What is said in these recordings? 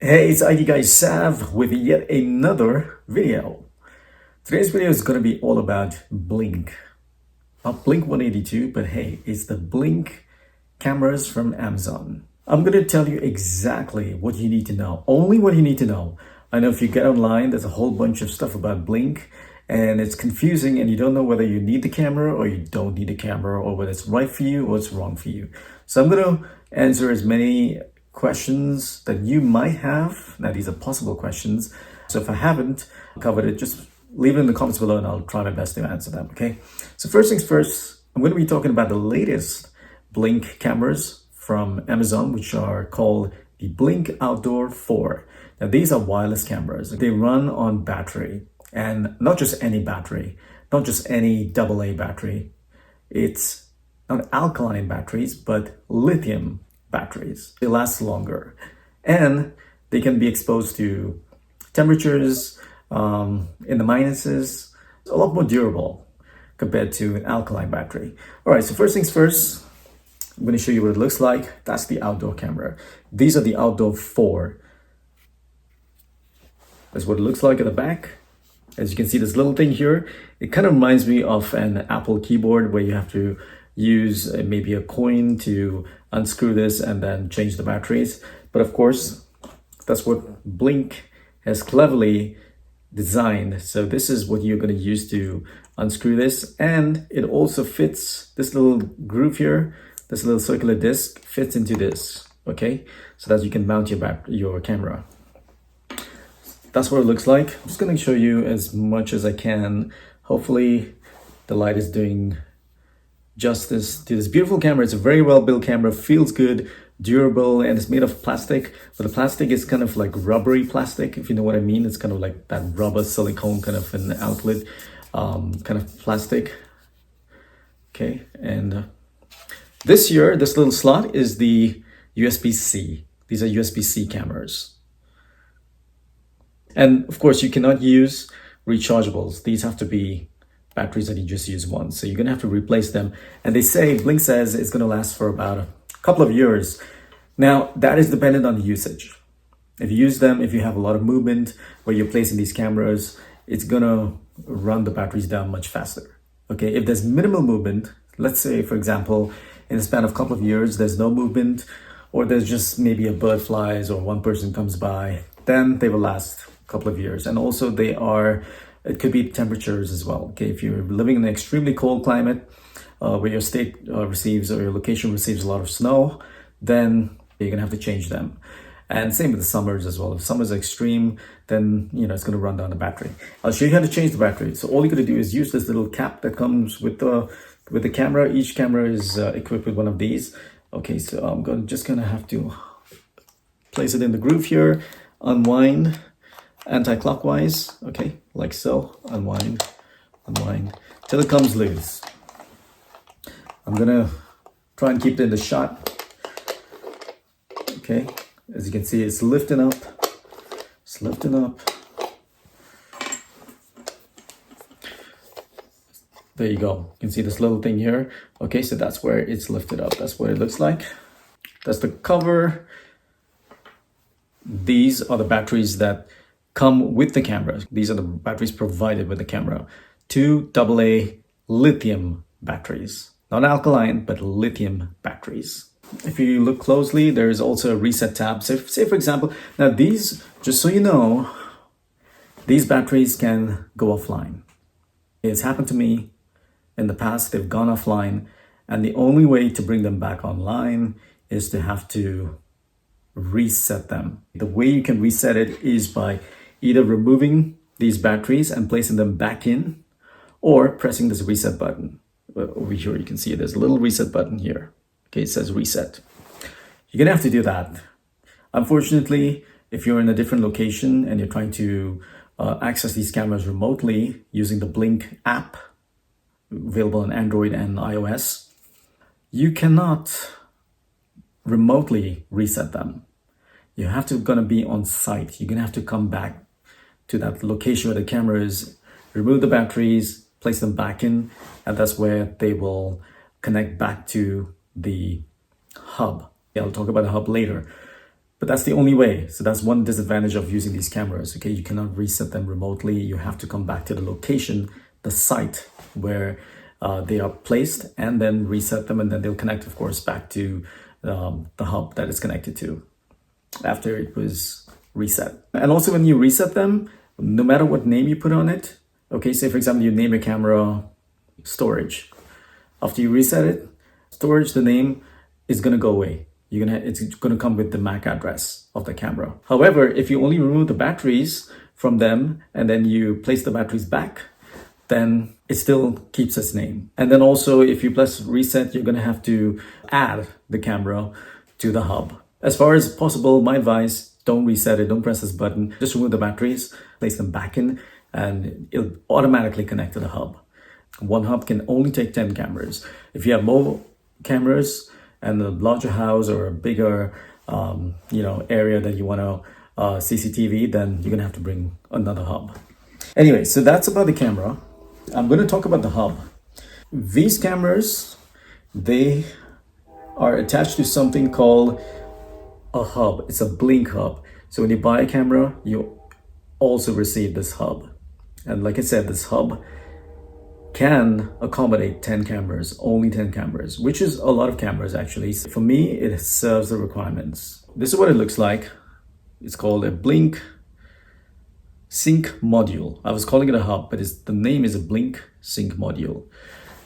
Hey, it's IT Guy Sav with yet another video. Today's video is going to be all about Blink. Not Blink 182, but hey, it's the Blink cameras from Amazon. I'm going to tell you exactly what you need to know, only what you need to know. I know if you get online, there's a whole bunch of stuff about Blink and it's confusing and you don't know whether you need the camera or you don't need the camera or whether it's right for you or it's wrong for you. So I'm going to answer as many questions that you might have. Now, these are possible questions. So if I haven't covered it, just leave it in the comments below and I'll try my best to answer them, okay? So first things first, I'm going to be talking about the latest Blink cameras from Amazon, which are called the Blink Outdoor 4. Now, these are wireless cameras. They run on battery, and not just any battery, not just any AA battery. It's not alkaline batteries, but lithium batteries. They last longer and they can be exposed to temperatures in the minuses. It's a lot more durable compared to an alkaline battery. All right, so first things first, I'm going to show you what it looks like. That's the outdoor camera. These are the outdoor 4. That's what it looks like at the back. As you can see, this little thing here, it kind of reminds me of an Apple keyboard where you have to use maybe a coin to unscrew this and then change the batteries. But of course, that's what Blink has cleverly designed. So this is what you're going to use to unscrew this. And it also fits this little groove here. This little circular disc fits into this, okay? So that you can mount your camera. That's what it looks like. I'm just going to show you as much as I can. Hopefully the light is doing justice to this beautiful camera. It's a very well built camera, feels good, durable, and it's made of plastic, but the plastic is kind of like rubbery plastic, if you know what I mean. It's kind of like that rubber silicone kind of an outlet kind of plastic. Okay, and this little slot is the USB-C. These are USB-C cameras. And of course, you cannot use rechargeables. These have to be batteries that you just use once. So you're going to have to replace them. And they say, Blink says it's going to last for about a couple of years. Now, that is dependent on the usage. If you use them, if you have a lot of movement where you're placing these cameras, it's going to run the batteries down much faster. Okay, if there's minimal movement, let's say, for example, in a span of a couple of years, there's no movement, or there's just maybe a bird flies or one person comes by, then they will last a couple of years. And also it could be temperatures as well. Okay, if you're living in an extremely cold climate where your state receives or your location receives a lot of snow, then you're gonna have to change them. And same with the summers as well. If summers are extreme, then it's gonna run down the battery. I'll show you how to change the battery. So all you gotta do is use this little cap that comes with the camera. Each camera is equipped with one of these. Okay, so I'm just gonna have to place it in the groove here, unwind anti-clockwise, okay, like so, unwind till it comes loose. I'm gonna try and keep it in the shot. Okay, as you can see, it's lifting up. There you go. You can see this little thing here. Okay, so that's where it's lifted up. That's what it looks like. That's the cover. These are the batteries that come with the camera. These are the batteries provided with the camera. 2 AA lithium batteries. Not alkaline, but lithium batteries. If you look closely, there is also a reset tab. So say for example, now these, just so you know, these batteries can go offline. It's happened to me in the past. They've gone offline, and the only way to bring them back online is to have to reset them. The way you can reset it is by either removing these batteries and placing them back in, or pressing this reset button. Over here you can see there's a little reset button here. Okay, it says reset. You're gonna have to do that. Unfortunately, if you're in a different location and you're trying to access these cameras remotely using the Blink app, available on Android and iOS, you cannot remotely reset them. You have to gonna be on site. You're gonna have to come back to that location where the camera is, remove the batteries, place them back in, and that's where they will connect back to the hub. I'll talk about the hub later. But that's the only way. So that's one disadvantage of using these cameras. Okay, you cannot reset them remotely. You have to come back to the location, the site where they are placed, and then reset them, and then they'll connect, of course, back to the hub that it's connected to after it was reset. And also when you reset them, no matter what name you put on it, okay, say for example, you name your camera storage. After you reset it, storage, the name is gonna go away. It's gonna come with the MAC address of the camera. However, if you only remove the batteries from them and then you place the batteries back, then it still keeps its name. And then also, if you press reset, you're gonna have to add the camera to the hub. As far as possible, my advice, don't reset it, don't press this button, just remove the batteries, place them back in, and it'll automatically connect to the hub. One hub can only take 10 cameras. If you have more cameras and a larger house or a bigger area that you want to CCTV, then you're gonna have to bring another hub. Anyway, so that's about the camera. I'm going to talk about the hub. These cameras, they are attached to something called a hub. It's a blink hub. So when you buy a camera, you also receive this hub. And like I said, this hub can accommodate 10 cameras, only 10 cameras, which is a lot of cameras actually. For me, it serves the requirements. This is what it looks like. It's called a blink sync module. I was calling it a hub, but the name is a blink sync module.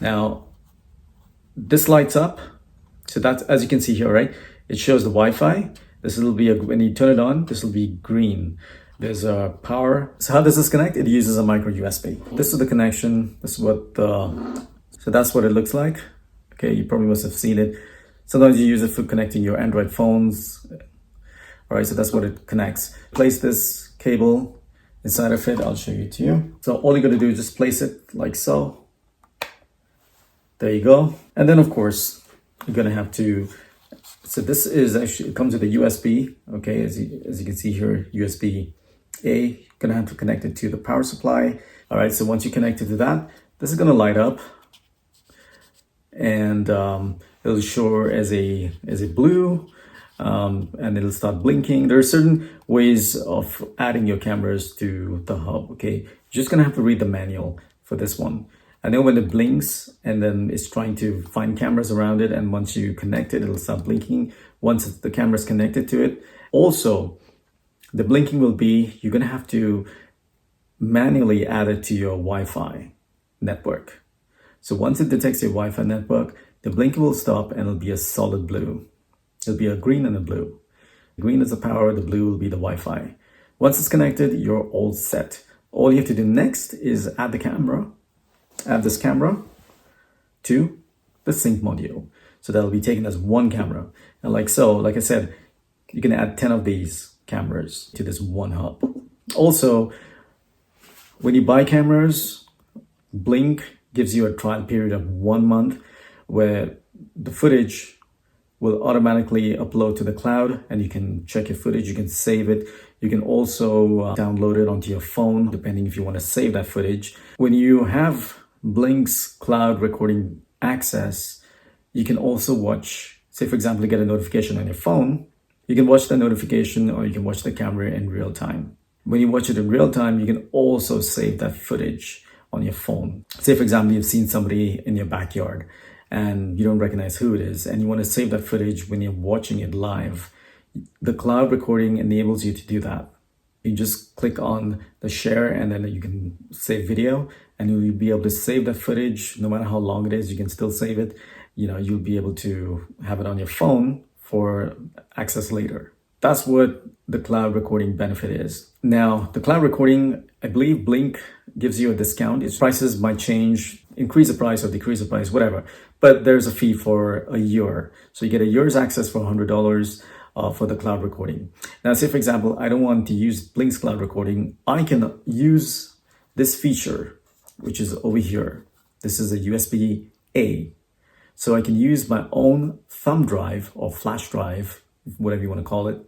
Now, this lights up. So that's, as you can see here, right? It shows the Wi-Fi. This will be, when you turn it on, this will be green. There's a power. So how does this connect? It uses a micro USB. This is the connection. This is so that's what it looks like. Okay, you probably must have seen it. Sometimes you use it for connecting your Android phones. All right, so that's what it connects. Place this cable inside of it. I'll show you to you. So all you're gonna do is just place it like so. There you go. And then of course, you're gonna have to, so this is actually, it comes with a USB, okay, as you can see here, USB-A. You're gonna have to connect it to the power supply. All right, so once you connect it to that, this is gonna light up and it'll show as a blue, and it'll start blinking. There are certain ways of adding your cameras to the hub, okay? You're just gonna have to read the manual for this one. I know when it blinks and then it's trying to find cameras around it, and once you connect it, it'll start blinking once the camera's connected to it. Also, the blinking will be, you're gonna have to manually add it to your Wi-Fi network. So once it detects your Wi-Fi network, the blinking will stop and it'll be a solid blue. It'll be a green and a blue. Green is the power, the blue will be the Wi-Fi. Once it's connected, you're all set. All you have to do next is add this camera to the sync module. So that'll be taken as one camera. And like I said, you can add 10 of these cameras to this one hub. Also, when you buy cameras, Blink gives you a trial period of 1 month where the footage will automatically upload to the cloud and you can check your footage, you can save it. You can also download it onto your phone, depending if you want to save that footage. When you have Blink's cloud recording access, you can also watch, say for example, you get a notification on your phone, you can watch the notification or you can watch the camera in real time. When you watch it in real time, you can also save that footage on your phone. Say for example, you've seen somebody in your backyard and you don't recognize who it is and you want to save that footage when you're watching it live. The cloud recording enables you to do that. You just click on the share and then you can save video and you'll be able to save that footage. No matter how long it is, you can still save it. You'll be able to have it on your phone for access later. That's what the cloud recording benefit is. Now, the cloud recording, I believe Blink gives you a discount. Its prices might change, increase the price or decrease the price, whatever. But there's a fee for a year. So you get a year's access for $100 for the cloud recording. Now, say for example, I don't want to use Blink's cloud recording. I can use this feature, which is over here. This is a USB-A. So I can use my own thumb drive or flash drive, whatever you want to call it,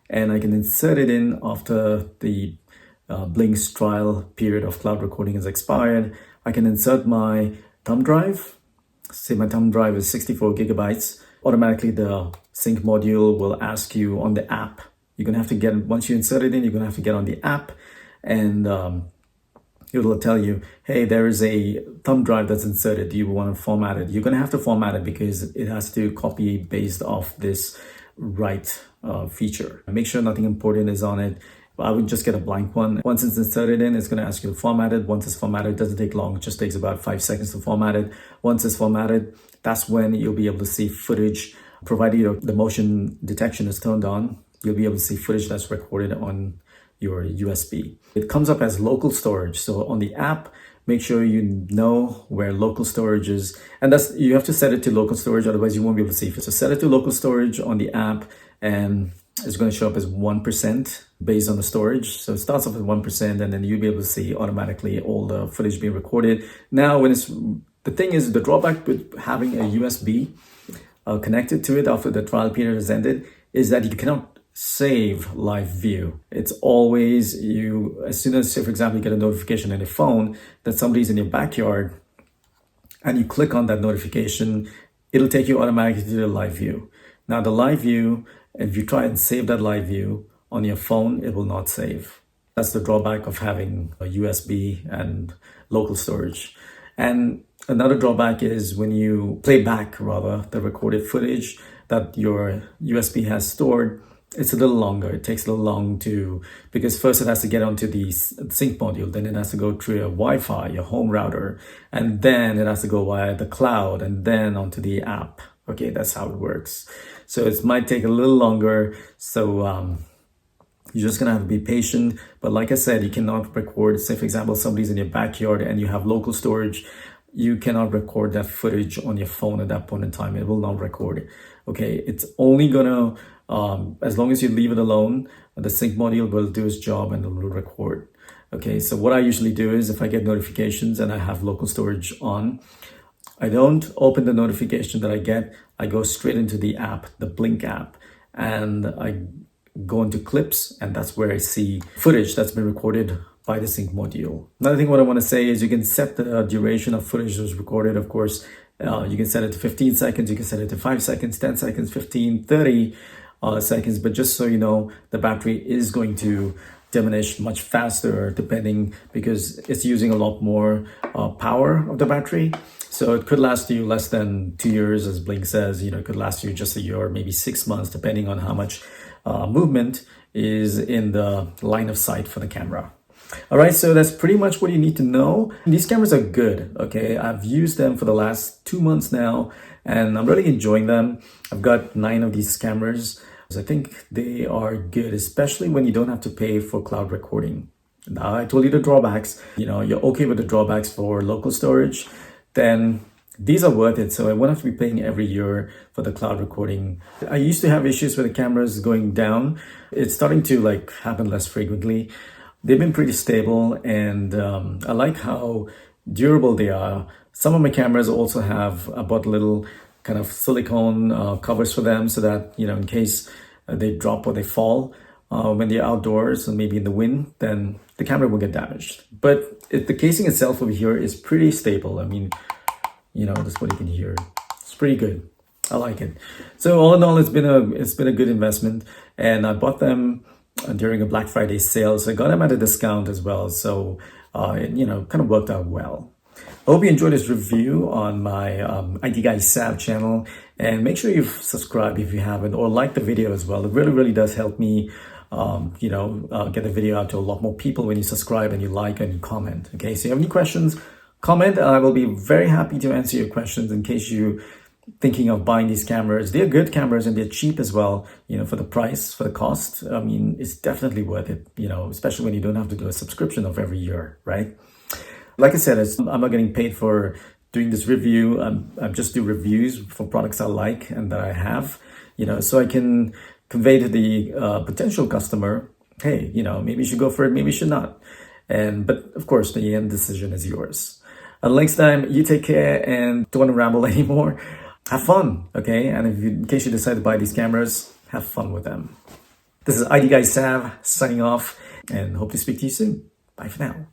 and I can insert it in after the Blink's trial period of cloud recording has expired. I can insert my thumb drive. Say my thumb drive is 64 gigabytes. automatically the sync module will ask you on the app. You're gonna have to get, once you insert it in, you're gonna have to get on the app, and it will tell you, hey, there is a thumb drive that's inserted. Do you want to format it? You're going to have to format it because it has to copy based off this write feature. Make sure nothing important is on it. I would just get a blank one. Once it's inserted in, it's going to ask you to format it. Once it's formatted, it doesn't take long. It just takes about 5 seconds to format it. Once it's formatted, that's when you'll be able to see footage, provided the motion detection is turned on. You'll be able to see footage that's recorded on your USB. It comes up as local storage. So on the app, make sure you know where local storage is. And that's, you have to set it to local storage, otherwise you won't be able to see it. So set it to local storage on the app, and it's going to show up as 1% based on the storage. So it starts off at 1%, and then you'll be able to see automatically all the footage being recorded. Now, when it's, the thing is, the drawback with having a USB connected to it after the trial period has ended is that you cannot save live view. It's always you, as soon as, say, for example, you get a notification on your phone that somebody's in your backyard and you click on that notification, it'll take you automatically to the live view. Now the live view, if you try and save that live view on your phone, it will not save. That's the drawback of having a USB and local storage. And another drawback is when you play back, rather, the recorded footage that your USB has stored, it's a little longer. It takes a little long to, because first it has to get onto the sync module, then it has to go through your Wi-Fi, your home router, and then it has to go via the cloud and then onto the app. Okay, that's how it works. So it might take a little longer. So you're just gonna have to be patient. But like I said, you cannot record, say for example, somebody's in your backyard and you have local storage, you cannot record that footage on your phone at that point in time. It will not record it. Okay, it's only gonna, as long as you leave it alone, the sync module will do its job and it will record. Okay, so what I usually do is if I get notifications and I have local storage on, I don't open the notification that I get. I go straight into the app, the Blink app, and I go into clips, and that's where I see footage that's been recorded by the sync module. Another thing what I want to say is you can set the duration of footage that's recorded. Of course, you can set it to 15 seconds, you can set it to 5 seconds, 10 seconds, 15, 30 seconds, but just so you know, the battery is going to diminish much faster depending, because it's using a lot more power of the battery. So it could last you less than 2 years, as Blink says. You know, it could last you just a year, maybe 6 months, depending on how much movement is in the line of sight for the camera. All right, so that's pretty much what you need to know. These cameras are good, okay? I've used them for the last 2 months now, and I'm really enjoying them. I've got 9 of these cameras. I think they are good, especially when you don't have to pay for cloud recording. Now, I told you the drawbacks. You know, you're okay with the drawbacks for local storage, then these are worth it. So I won't have to be paying every year for the cloud recording. I used to have issues with the cameras going down. It's starting to like happen less frequently. They've been pretty stable, and I like how durable they are. Some of my cameras also have, I bought little kind of silicone covers for them so that, you know, in case they drop or they fall when they're outdoors and maybe in the wind, then the camera will get damaged. But the casing itself over here is pretty stable. I mean, you know, that's what you can hear. It's pretty good. I like it. So all in all, it's been a good investment, and I bought them during a Black Friday sale, so I got them at a discount as well. So it, you know, kind of worked out well. I hope you enjoyed this review on my IT Guy Sav channel, and make sure you subscribe if you haven't, or like the video as well. It really, really does help me, you know, get the video out to a lot more people when you subscribe and you like and you comment. Okay, so if you have any questions, comment, and I will be very happy to answer your questions in case you thinking of buying these cameras. They're good cameras and they're cheap as well, you know, for the price, for the cost. I mean, it's definitely worth it, you know, especially when you don't have to do a subscription of every year, right? Like I said, I'm not getting paid for doing this review. I just do reviews for products I like and that I have, you know, so I can convey to the potential customer, hey, you know, maybe you should go for it, maybe you should not. But of course, the end decision is yours. Until next time, you take care and don't want to ramble anymore. Have fun, okay? And in case you decide to buy these cameras, have fun with them. This is IT Guy Sav signing off, and hope to speak to you soon. Bye for now.